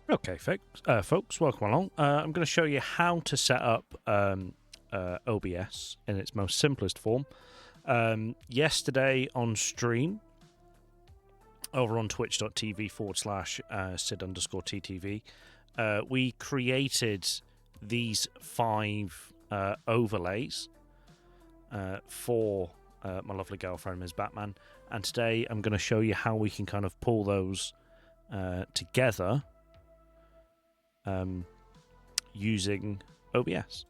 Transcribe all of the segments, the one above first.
Okay, folks, welcome along. I'm going to show you how to set up OBS in its most simplest form. Yesterday on stream, over on twitch.tv/Sid_TTV, we created these 5 overlays for my lovely girlfriend, Ms. Batman. And today I'm going to show you how we can kind of pull those together using OBS.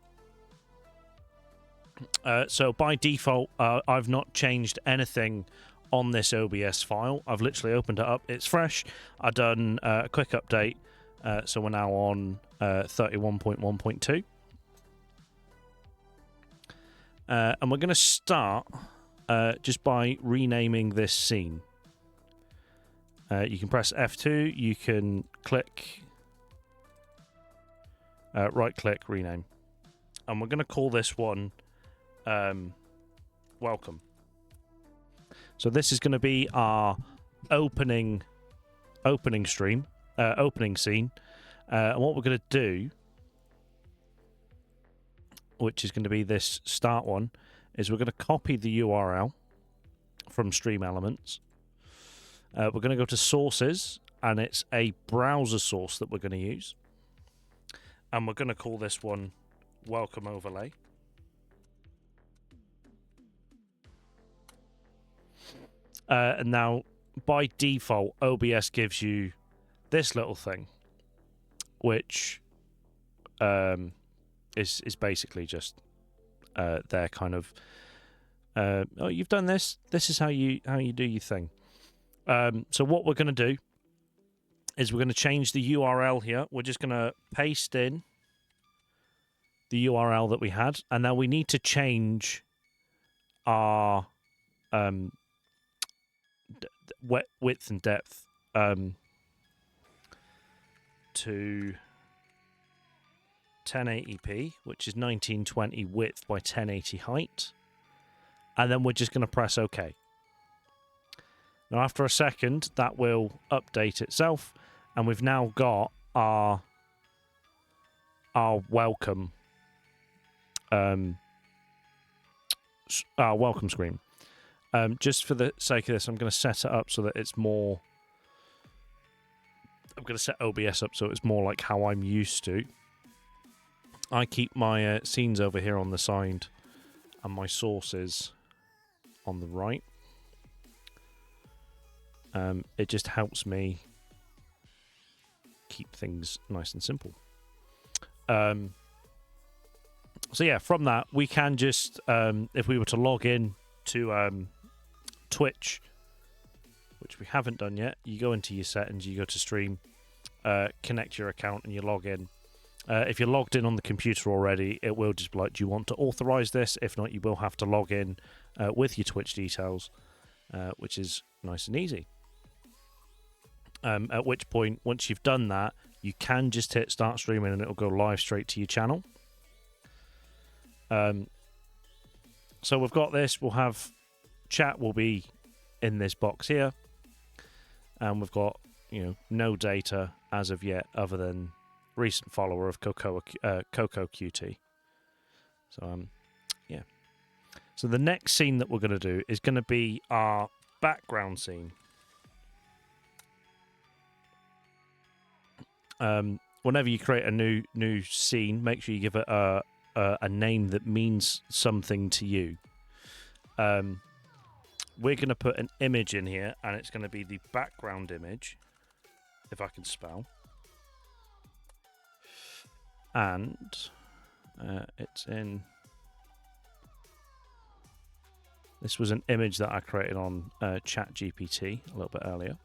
So by default, I've not changed anything on this OBS file. I've literally opened it up. It's fresh. I've done a quick update. So we're now on 31.1.2. And we're going to start just by renaming this scene. You can press F2. You can click... right-click, rename. And we're going to call this one Welcome. So this is going to be our opening scene. And what we're going to do, which is going to be this start one, is we're going to copy the URL from Stream Elements. We're going to go to Sources, and it's a browser source that we're going to use. And we're going to call this one Welcome Overlay. And now, by default, OBS gives you this little thing, which is basically just their kind of, oh, you've done this. This is how you do your thing. So what we're going to do is we're going to change the URL here. We're just going to paste in the URL that we had, and now we need to change our width and depth to 1080p, which is 1920 width by 1080 height, and then we're just going to press OK. Now, after a second, that will update itself, and we've now got our welcome screen. Just for the sake of this, I'm going to set it up so that it's more... I'm going to set OBS up so it's more like how I'm used to. I keep my scenes over here on the side and my sources on the right. It just helps me keep things nice and simple. So yeah, from that, we can just, if we were to log in to Twitch, which we haven't done yet, you go into your settings, you go to stream, connect your account, and you log in. If you're logged in on the computer already, it will just be like, do you want to authorize this? If not, you will have to log in with your Twitch details, which is nice and easy. At which point, once you've done that, you can just hit start streaming and it'll go live straight to your channel. So we've got this. We'll have chat will be in this box here, and we've got no data as of yet other than recent follower of Coco QT. So yeah. So the next scene that we're going to do is going to be our background scene. Whenever you create a new scene, make sure you give it a name that means something to you. We're going to put an image in here, and it's going to be the background image, if I can spell. And it's in... This was an image that I created on ChatGPT a little bit earlier.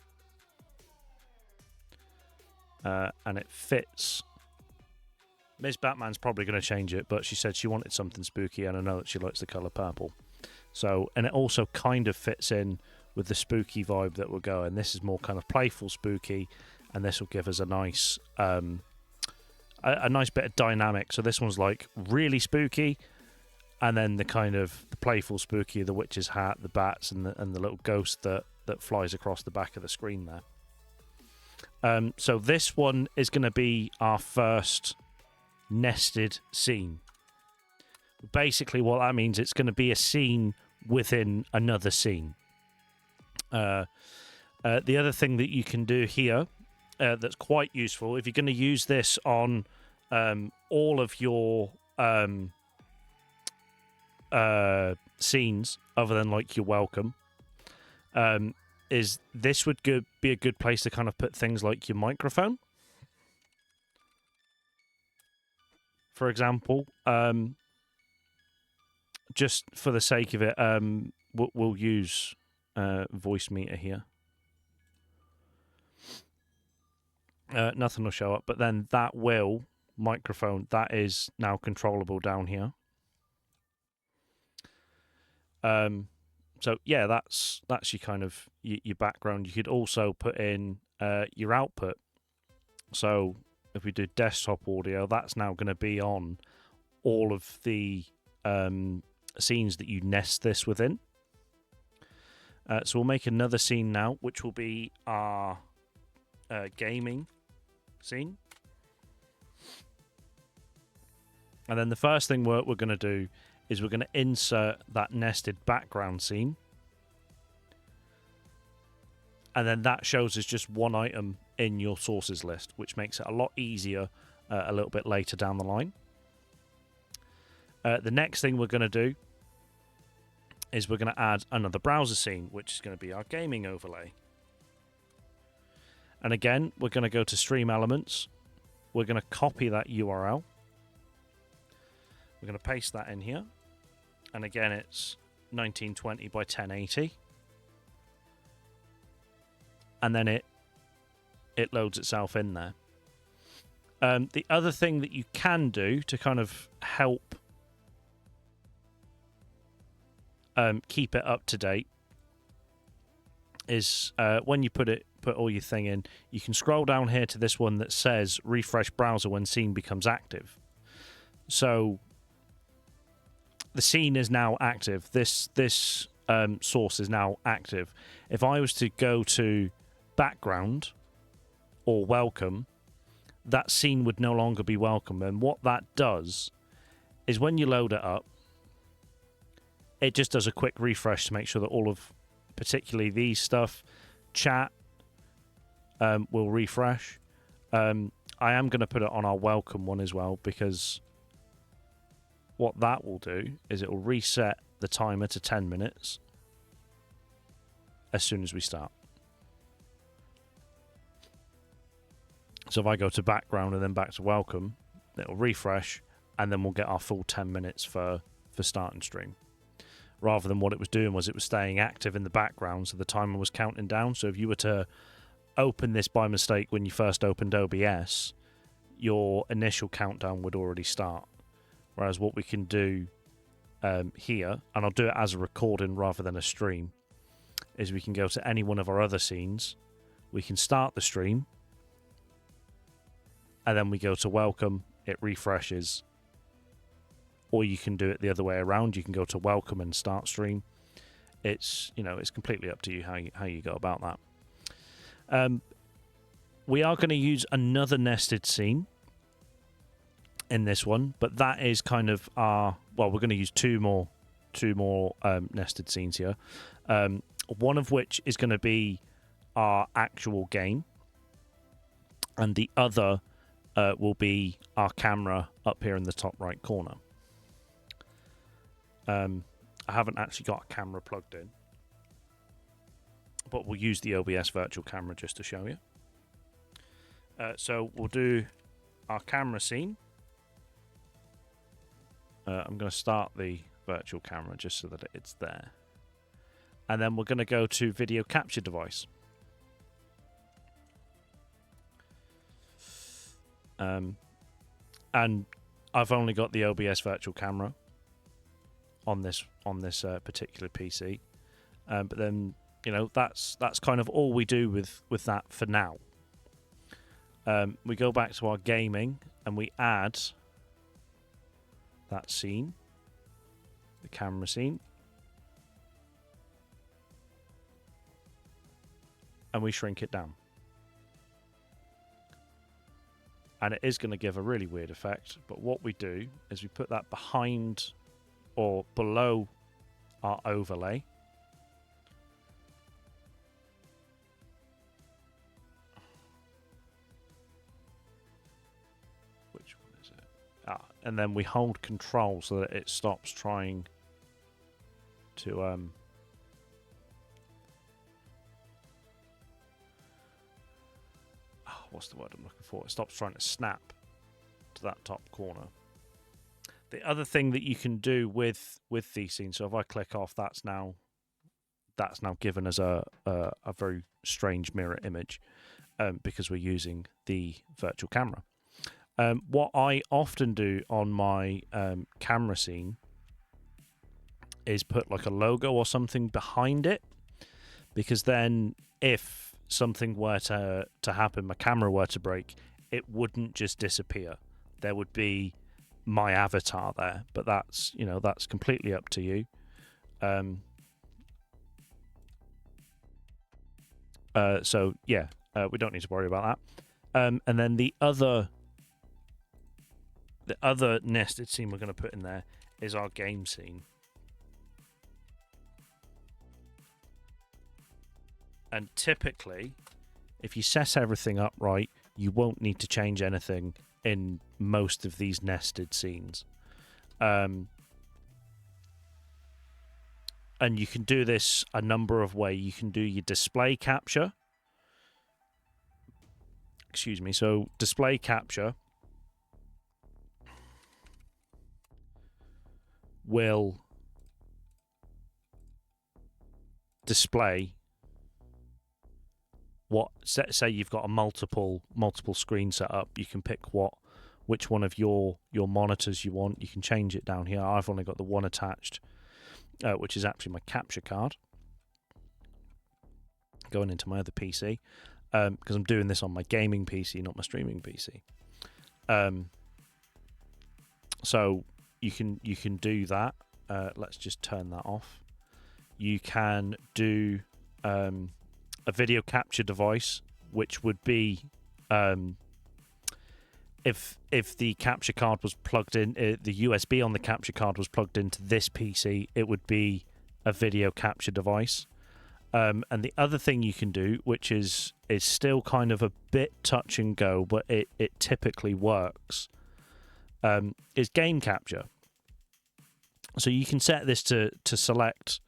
And it fits. Ms. Batman's probably going to change it, but she said she wanted something spooky, and I know that she likes the colour purple. So, and it also kind of fits in with the spooky vibe that we're going. This is more kind of playful spooky, and this will give us a nice a nice bit of dynamic. So this one's like really spooky, and then the kind of the playful spooky, the witch's hat, the bats, and the little ghost that flies across the back of the screen there. So this one is going to be our first nested scene. Basically, what that means, it's going to be a scene within another scene. The other thing that you can do here that's quite useful, if you're going to use this on all of your scenes other than like your welcome, is this would be a good place to kind of put things like your microphone, for example. Just for the sake of it, we'll use voice meter here. Nothing will show up, but then that microphone, that is now controllable down here. So yeah, that's your kind of your background. You could also put in your output. So if we do desktop audio, that's now going to be on all of the scenes that you nest this within. So we'll make another scene now, which will be our gaming scene. And then the first thing we're going to do is we're going to insert that nested background scene. And then that shows us just one item in your sources list, which makes it a lot easier a little bit later down the line. The next thing we're going to do is we're going to add another browser scene, which is going to be our gaming overlay. And again, we're going to go to Stream Elements. We're going to copy that URL. We're going to paste that in here. And again, it's 1920 by 1080. And then it loads itself in there. The other thing that you can do to kind of help keep it up to date is when you put all your thing in, you can scroll down here to this one that says refresh browser when scene becomes active. So the scene is now active. This source is now active. If I was to go to background or welcome, that scene would no longer be welcome. And what that does is when you load it up, it just does a quick refresh to make sure that all of, particularly these stuff, chat, will refresh. I am going to put it on our welcome one as well, because what that will do is it will reset the timer to 10 minutes as soon as we start. So if I go to background and then back to welcome, it'll refresh, and then we'll get our full 10 minutes for starting stream. Rather than what it was doing was it was staying active in the background, so the timer was counting down. So if you were to open this by mistake when you first opened OBS, your initial countdown would already start. Whereas what we can do here, and I'll do it as a recording rather than a stream, is we can go to any one of our other scenes, we can start the stream, and then we go to welcome, it refreshes. Or you can do it the other way around. You can go to welcome and start stream. It's completely up to you how you go about that. We are going to use another nested scene in this one, but that is kind of we're going to use two more nested scenes here. One of which is going to be our actual game, and the other will be our camera up here in the top right corner. I haven't actually got a camera plugged in, but we'll use the OBS virtual camera just to show you. So we'll do our camera scene. I'm going to start the virtual camera just so that it's there. And then we're going to go to video capture device. And I've only got the OBS virtual camera on this particular PC, but then that's kind of all we do with that for now. We go back to our gaming and we add that scene, the camera scene, and we shrink it down. and it is going to give a really weird effect. But what we do is we put that behind or below our overlay. Which one is it? And then we hold Control so that it stops trying to what's the word I'm looking for? It stops trying to snap to that top corner. The other thing that you can do with these scenes, so if I click off, that's now given as a very strange mirror image because we're using the virtual camera. What I often do on my camera scene is put like a logo or something behind it, because then if something were to happen, my camera were to break, it wouldn't just disappear. There would be my avatar there, but that's completely up to you. So yeah, we don't need to worry about that. And then the other nested scene we're going to put in there is our game scene. And typically, if you set everything up right, you won't need to change anything in most of these nested scenes. And you can do this a number of ways. You can do your display capture. Excuse me. So display capture will display what, say you've got a multiple screen set up, you can pick which one of your monitors you want. You can change it down here. I've only got the one attached, which is actually my capture card going into my other PC, because I'm doing this on my gaming PC, not my streaming PC. So you can do that. Let's just turn that off. You can do a video capture device, which would be if the capture card was plugged in, the USB on the capture card was plugged into this PC, it would be a video capture device. And the other thing you can do, which is still kind of a bit touch and go, but it typically works, is game capture. So you can set this to select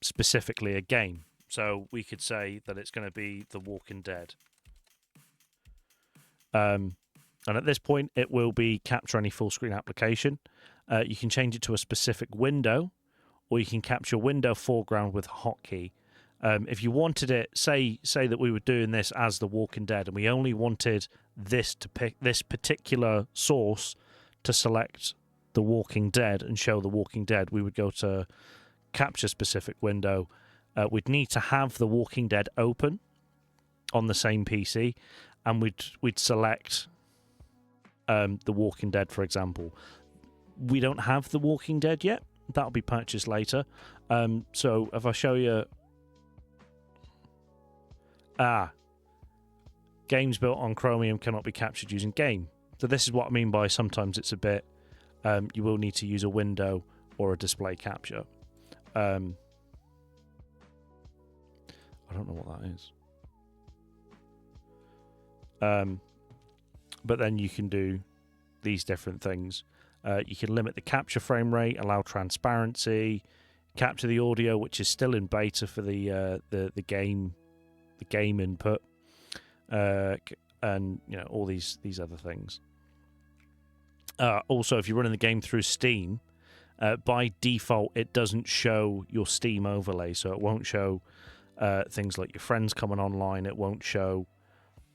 specifically a game. So we could say that it's going to be The Walking Dead. And at this point, it will be capture any full screen application. You can change it to a specific window, or you can capture window foreground with a hotkey. If you wanted it, say that we were doing this as The Walking Dead, and we only wanted this to pick this particular source to select The Walking Dead and show The Walking Dead, we would go to capture specific window. We'd need to have The Walking Dead open on the same PC, and we'd select The Walking Dead, for example. We don't have The Walking Dead yet. That'll be purchased later. So if I show you, games built on Chromium cannot be captured using game. So this is what I mean by sometimes it's a bit, you will need to use a window or a display capture. I don't know what that is. But then you can do these different things. You can limit the capture frame rate, allow transparency, capture the audio, which is still in beta for the game input, and all these other things. Also, if you're running the game through Steam, by default it doesn't show your Steam overlay, so it won't show things like your friends coming online. It won't show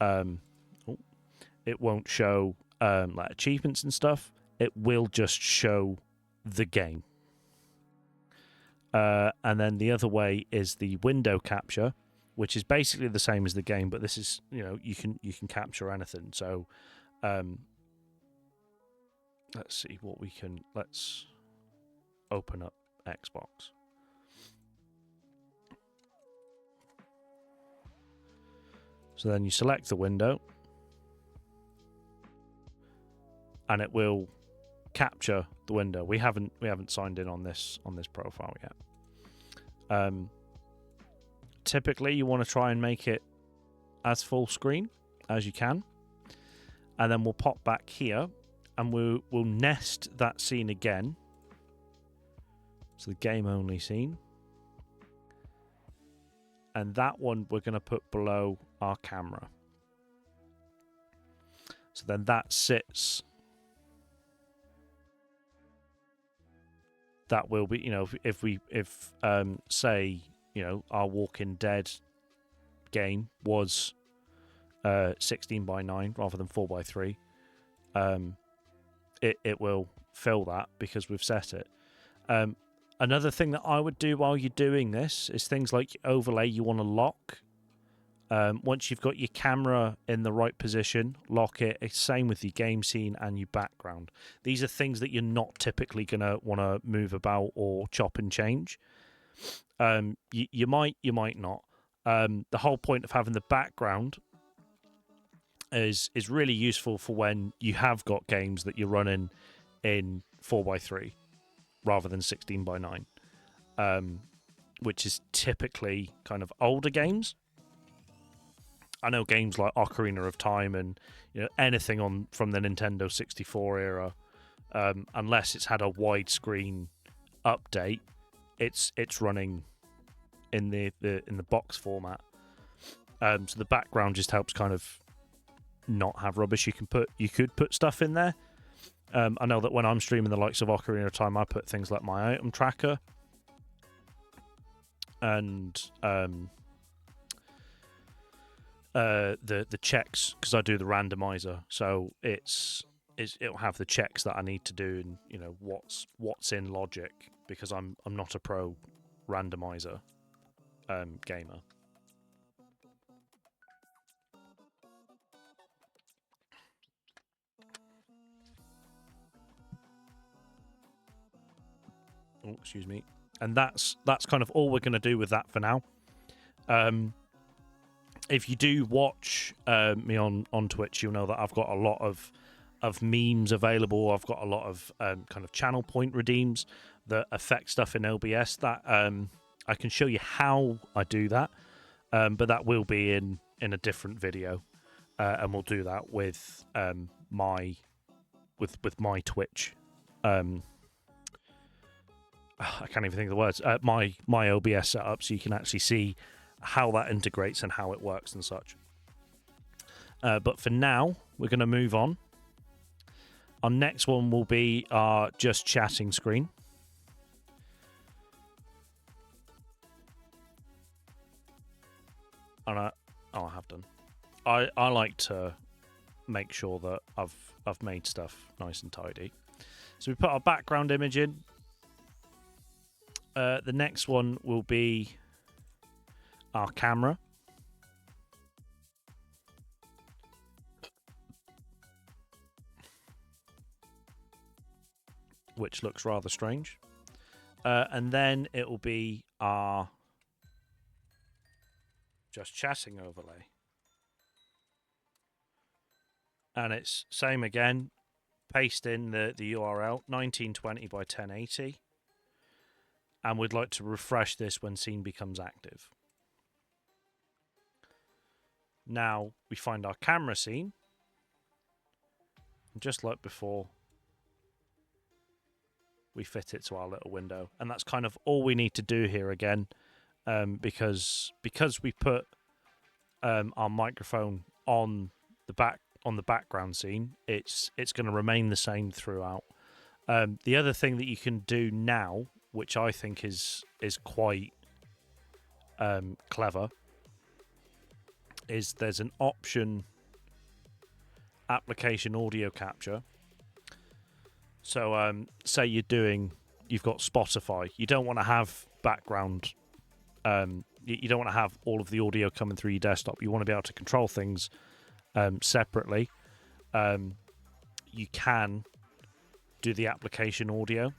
like achievements and stuff. It will just show the game. And then the other way is the window capture, which is basically the same as the game, but this is, you can capture anything. So let's see what we can. Let's open up Xbox. So then you select the window, and it will capture the window. We haven't signed in on this profile yet. Typically, you want to try and make it as full screen as you can, and then we'll pop back here, and we'll nest that scene again. So the game only scene, and that one we're going to put below our camera. So then that sits. That will be, you know, if say, you know, our Walking Dead game was 16:9 rather than 4:3, it will fill that because we've set it. Another thing that I would do while you're doing this is things like overlay you want to lock. Once you've got your camera in the right position, lock it. It's same with your game scene and your background. These are things that you're not typically going to want to move about or chop and change. You might not. The whole point of having the background is really useful for when you have got games that you're running in 4:3 rather than 16:9, which is typically kind of older games. I know games like Ocarina of Time and, you know, anything from the Nintendo 64 era, unless it's had a widescreen update, it's running in the box format. So the background just helps kind of not have rubbish. You could put stuff in there. I know that when I'm streaming the likes of Ocarina of Time, I put things like my item tracker and the checks, because I do the randomizer, so it'll have the checks that I need to do, and, you know, what's in logic, because I'm not a pro randomizer gamer. Oh, excuse me. And that's kind of all we're going to do with that for now. If you do watch me on Twitch, you'll know that I've got a lot of memes available. I've got a lot of kind of channel point redeems that affect stuff in OBS that I can show you how I do that, but that will be in a different video, and we'll do that with my Twitch. I can't even think of the words. My OBS setup, so you can actually see how that integrates and how it works and such. But for now, we're going to move on. Our next one will be our just chatting screen. And I have done. I like to make sure that I've made stuff nice and tidy. So we put our background image in. The next one will be our camera. Which looks rather strange. And then it will be our just chatting overlay. And it's same again. Paste in the URL 1920 by 1080. And we'd like to refresh this when scene becomes active. Now we find our camera scene. And just like before, we fit it to our little window. And that's kind of all we need to do here again. Because we put our microphone on the background scene, it's going to remain the same throughout. The other thing that you can do now, which I think is quite clever, is there's an option, application audio capture. So say you've got Spotify, you don't want to have background, you don't want to have all of the audio coming through your desktop. You want to be able to control things separately. You can do the application audio.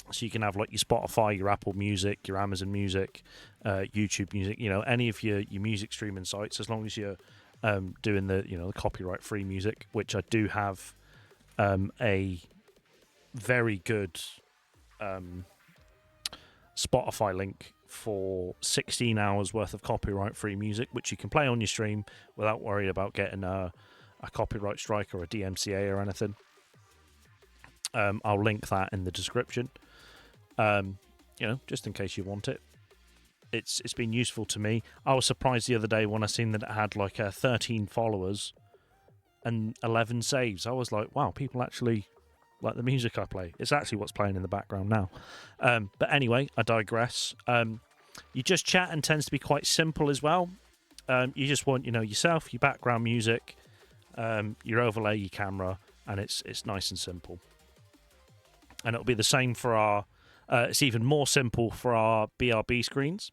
So you can have like your Spotify, your Apple Music, your Amazon Music, YouTube Music, you know, any of your music streaming sites, as long as you're doing the, you know, the copyright free music, which I do have a very good Spotify link for 16 hours worth of copyright-free music, which you can play on your stream without worrying about getting a copyright strike or a DMCA or anything. I'll link that in the description. Just in case you want it. It's been useful to me. I was surprised the other day when I seen that it had like 13 followers and 11 saves. I was like, wow, people actually like the music I play. It's actually what's playing in the background now. But anyway, I digress. You just chat and tends to be quite simple as well. You just want, yourself, your background music, your overlay, your camera, and it's nice and simple. And it'll be the same for our... it's even more simple for our BRB screens.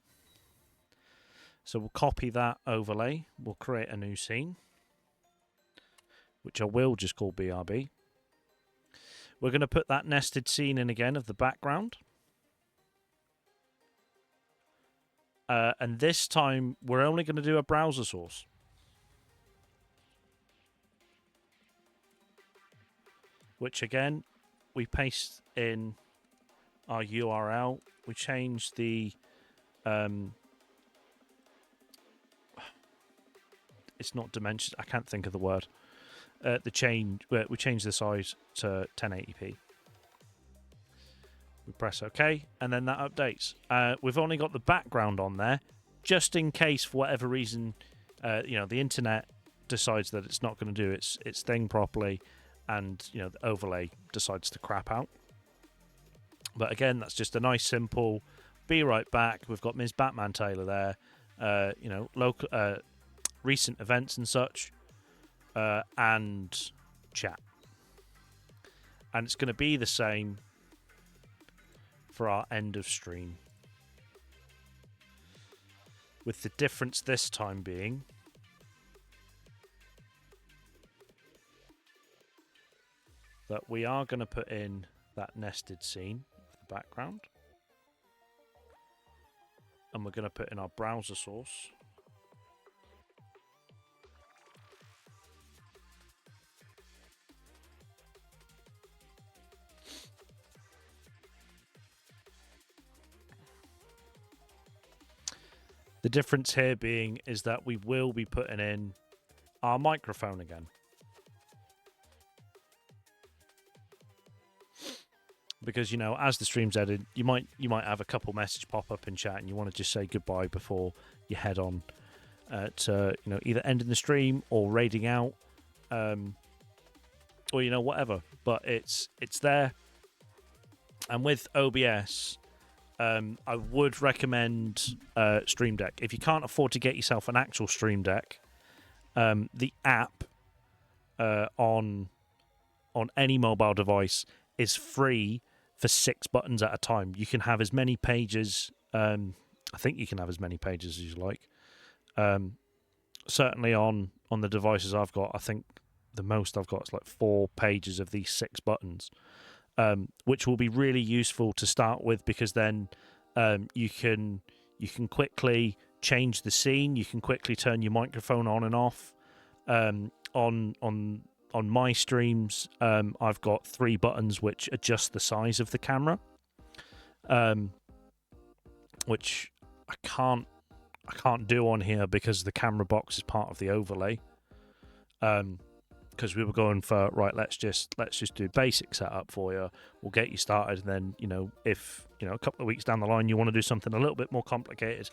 So we'll copy that overlay. We'll create a new scene, which I will just call BRB. We're going to put that nested scene in again of the background. And this time, we're only going to do a browser source. Which again, we paste in our URL. We change the... it's not dimensions. I can't think of the word. We change the size to 1080p. We press OK, and then that updates. We've only got the background on there, just in case, for whatever reason, the internet decides that it's not going to do its thing properly, and the overlay decides to crap out. But again, that's just a nice, simple. Be right back. We've got Ms. Batman Taylor there. Local, recent events and such, and chat. And it's going to be the same for our end of stream, with the difference this time being that we are going to put in that nested scene of the background, and we're going to put in our browser source. The difference here being is that we will be putting in our microphone again. Because, as the stream's edited, you might have a couple messages pop up in chat and you want to just say goodbye before you head on to, either ending the stream or raiding out, or, whatever. But it's there. And with OBS... I would recommend Stream Deck. If you can't afford to get yourself an actual Stream Deck, the app on any mobile device is free for 6 buttons at a time. You can have as many pages. I think you can have as many pages as you like. Certainly on the devices I've got, I think the most I've got is like 4 pages of these 6 buttons. Which will be really useful to start with, because then you can quickly change the scene. You can quickly turn your microphone on and off. On my streams, I've got 3 buttons which adjust the size of the camera, which I can't do on here because the camera box is part of the overlay. Because we were going for, right, let's just do basic setup for you. We'll get you started, and then, if, a couple of weeks down the line you want to do something a little bit more complicated,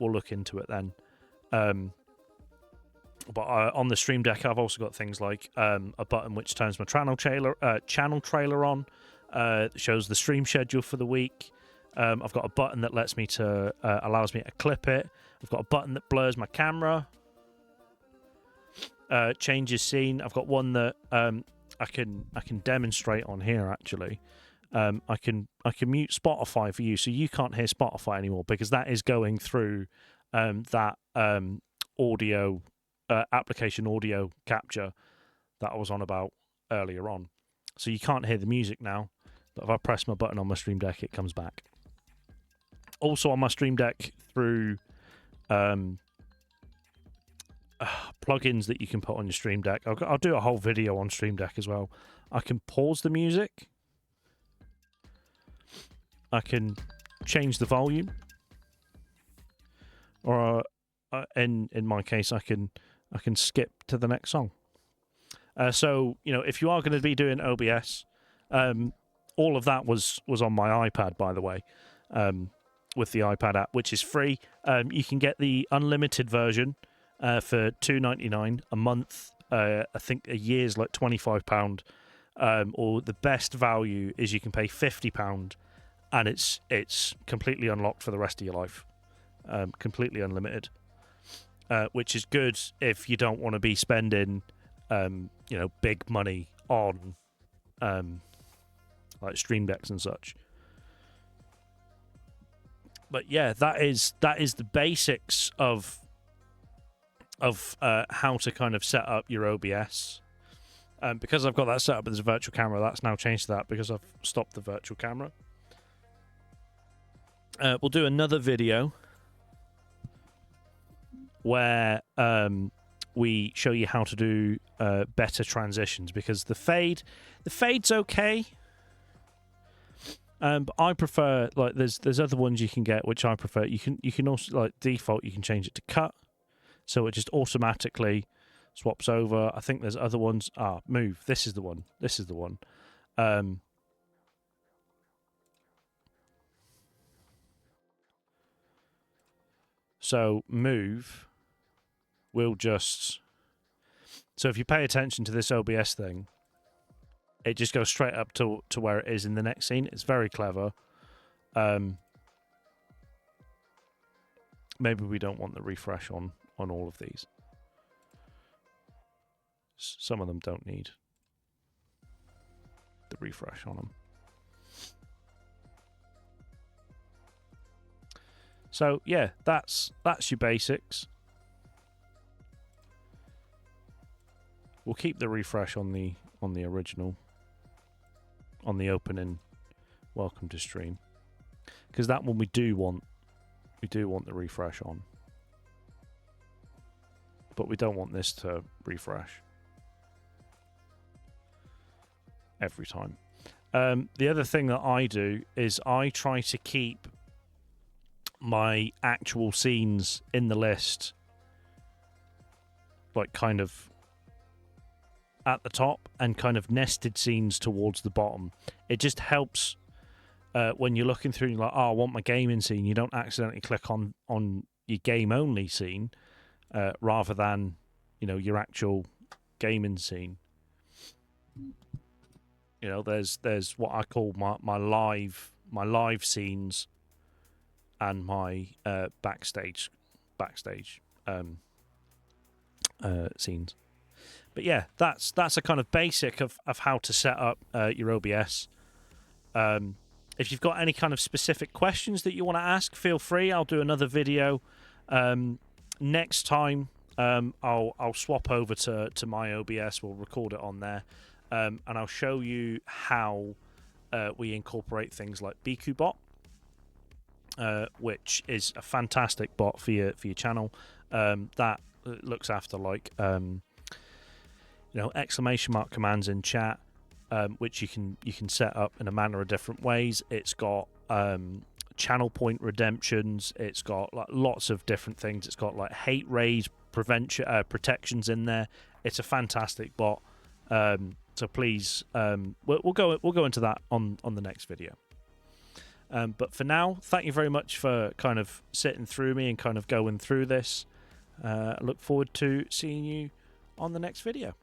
we'll look into it then. But on the Stream Deck, I've also got things like a button which turns my channel trailer on, shows the stream schedule for the week. I've got a button that allows me to clip it. I've got a button that blurs my camera. Changes scene. I've got one that I can demonstrate on here actually. I can mute Spotify for you, so you can't hear Spotify anymore, because that is going through that audio application audio capture that I was on about earlier on. So you can't hear the music now, but if I press my button on my Stream Deck, it comes back. Also on my Stream Deck through plugins that you can put on your Stream Deck. I'll do a whole video on Stream Deck as well. I can pause the music. I can change the volume, or in my case, I can skip to the next song. So if you are going to be doing OBS, all of that was on my iPad, by the way, with the iPad app, which is free. You can get the unlimited version for $2.99 a month. I think a year's like £25, or the best value is you can pay £50, and it's completely unlocked for the rest of your life, completely unlimited, which is good if you don't want to be spending big money on like Stream Decks and such. But yeah, that is the basics of how to kind of set up your OBS. Because I've got that set up as a virtual camera, that's now changed to that because I've stopped the virtual camera. We'll do another video where we show you how to do better transitions, because the fade's okay. But I prefer, like, there's other ones you can get which I prefer. You can also, like, default, you can change it to cut, so it just automatically swaps over. I think there's other ones. Move. This is the one. So move will just... So if you pay attention to this OBS thing, it just goes straight up to where it is in the next scene. It's very clever. Maybe we don't want the refresh on all of these. Some of them don't need the refresh on them. So yeah, that's your basics. We'll keep the refresh on the original, on the opening welcome to stream, because that one we do want the refresh on, but we don't want this to refresh every time. The other thing that I do is I try to keep my actual scenes in the list, like, kind of at the top, and kind of nested scenes towards the bottom. It just helps when you're looking through, you're like, I want my gaming scene. You don't accidentally click on your game only scene rather than your actual gaming scene. There's what I call my live scenes and my backstage scenes. But yeah, that's a kind of basic of how to set up your OBS. If you've got any kind of specific questions that you want to ask, feel free. I'll do another video next time. I'll swap over to my OBS. We'll record it on there, and I'll show you how we incorporate things like BQBot, which is a fantastic bot for your channel that looks after, like, exclamation mark commands in chat, which you can set up in a manner of different ways. It's got channel point redemptions. It's got, like, lots of different things. It's got, like, hate raid protections in there. It's a fantastic bot. So please, we'll go into that on the next video. But for now, thank you very much for kind of sitting through me and kind of going through this. I look forward to seeing you on the next video.